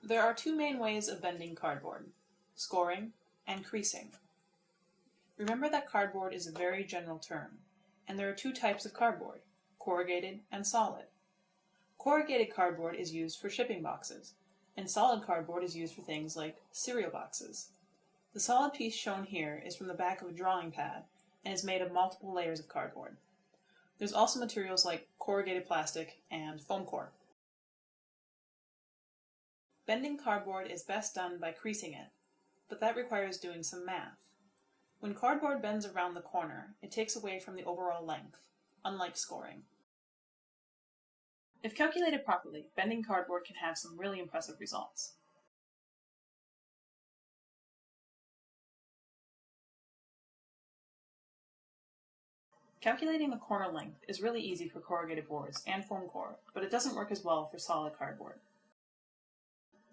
There are two main ways of bending cardboard: scoring and creasing. Remember that cardboard is a very general term, and there are two types of cardboard: corrugated and solid. Corrugated cardboard is used for shipping boxes, and solid cardboard is used for things like cereal boxes. The solid piece shown here is from the back of a drawing pad and is made of multiple layers of cardboard. There's also materials like corrugated plastic and foam core. Bending cardboard is best done by creasing it, but that requires doing some math. When cardboard bends around the corner, it takes away from the overall length, unlike scoring. If calculated properly, bending cardboard can have some really impressive results. Calculating the corner length is really easy for corrugated boards and foam core, but it doesn't work as well for solid cardboard.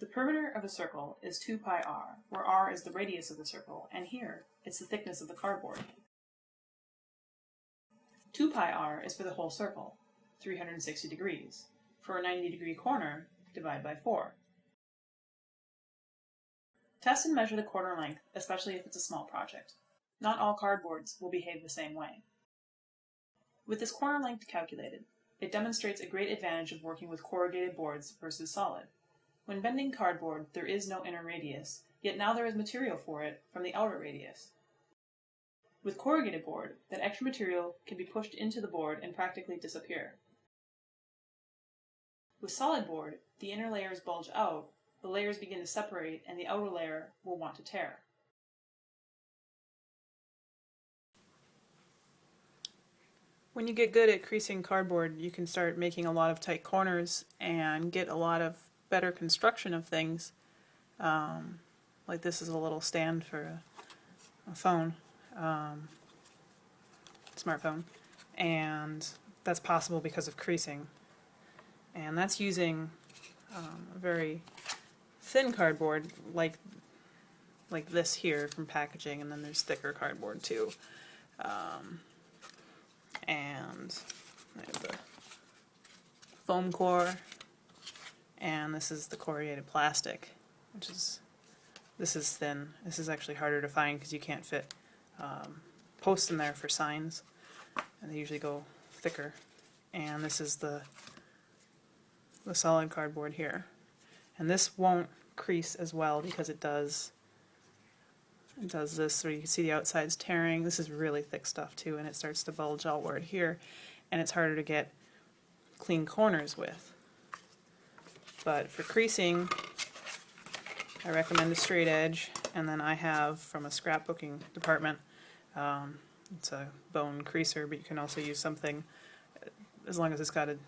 The perimeter of a circle is 2 pi r, where r is the radius of the circle, and here it's the thickness of the cardboard. 2 pi r is for the whole circle, 360 degrees. For a 90-degree corner, divide by 4. Test and measure the corner length, especially if it's a small project. Not all cardboards will behave the same way. With this corner length calculated, it demonstrates a great advantage of working with corrugated boards versus solid. When bending cardboard, there is no inner radius, yet now there is material for it from the outer radius. With corrugated board, that extra material can be pushed into the board and practically disappear. With solid board, the inner layers bulge out, the layers begin to separate, and the outer layer will want to tear. When you get good at creasing cardboard, you can start making a lot of tight corners and get a lot of better construction of things. Like this is a little stand for a phone, smartphone, and that's possible because of creasing. And that's using a very thin cardboard like this here from packaging, and then there's thicker cardboard too. And I have the foam core, and this is the corrugated plastic, this is thin. This is actually harder to find because you can't fit posts in there for signs, and they usually go thicker. And this is the solid cardboard here, and this won't crease as well because it does this, so you can see the outside's tearing. This is really thick stuff too, and it starts to bulge outward here, and it's harder to get clean corners with. But for creasing, I recommend a straight edge, and then I have from a scrapbooking department, it's a bone creaser, but you can also use something as long as it's got a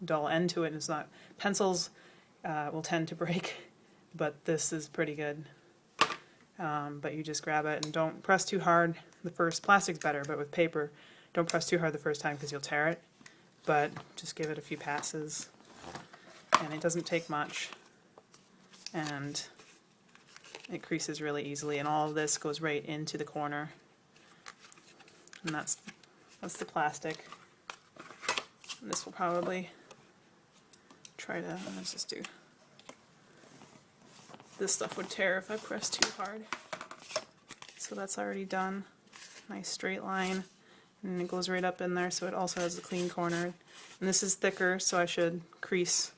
dull end to it and it's not. Pencils will tend to break, but this is pretty good. But you just grab it and don't press too hard. The first, plastic's better, but with paper, don't press too hard the first time because you'll tear it. But just give it a few passes, and it doesn't take much, and it creases really easily. And all of this goes right into the corner, and that's the plastic. And this will probably let's just do. This stuff would tear if I pressed too hard. So that's already done. Nice straight line. And it goes right up in there, so it also has a clean corner. And this is thicker, so I should crease.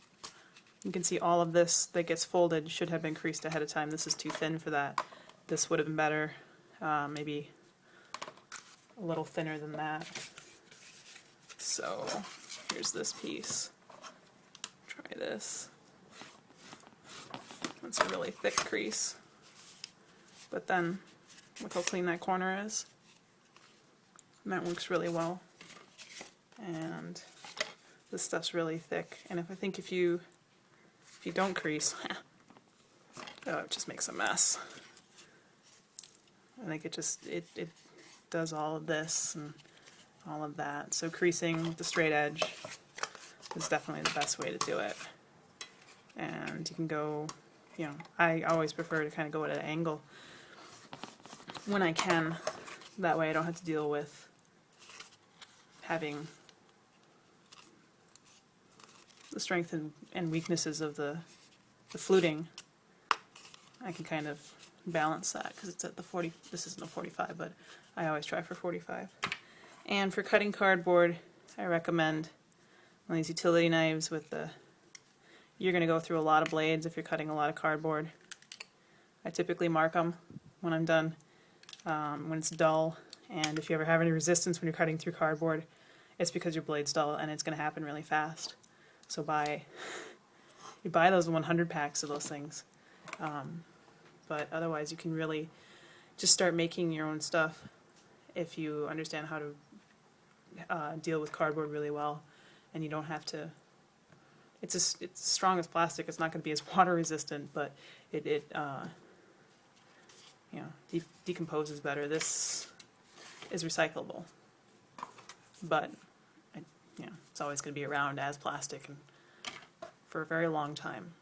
You can see all of this that gets folded should have been creased ahead of time. This is too thin for that. This would have been better, maybe a little thinner than that. So here's this piece. Try this. It's a really thick crease, but then look how clean that corner is, and that works really well. And this stuff's really thick, and if you don't crease, oh, it just makes a mess. I think it does all of this and all of that. So creasing with the straight edge is definitely the best way to do it. And you can go, I always prefer to kind of go at an angle when I can. That way I don't have to deal with having the strength and weaknesses of the fluting I can kind of balance that because it's at the 40, this isn't a 45, but I always try for 45. And for cutting cardboard, I recommend one of these utility knives with the, you're going to go through a lot of blades if you're cutting a lot of cardboard. I typically mark them when I'm done, when it's dull, and if you ever have any resistance when you're cutting through cardboard, it's because your blade's dull and it's going to happen really fast. So you buy those 100 packs of those things. But otherwise you can really just start making your own stuff if you understand how to deal with cardboard really well, and you don't have to, it's as strong as plastic, it's not going to be as water resistant, but it you know, decomposes better. This is recyclable, but you know, it's always going to be around as plastic and for a very long time.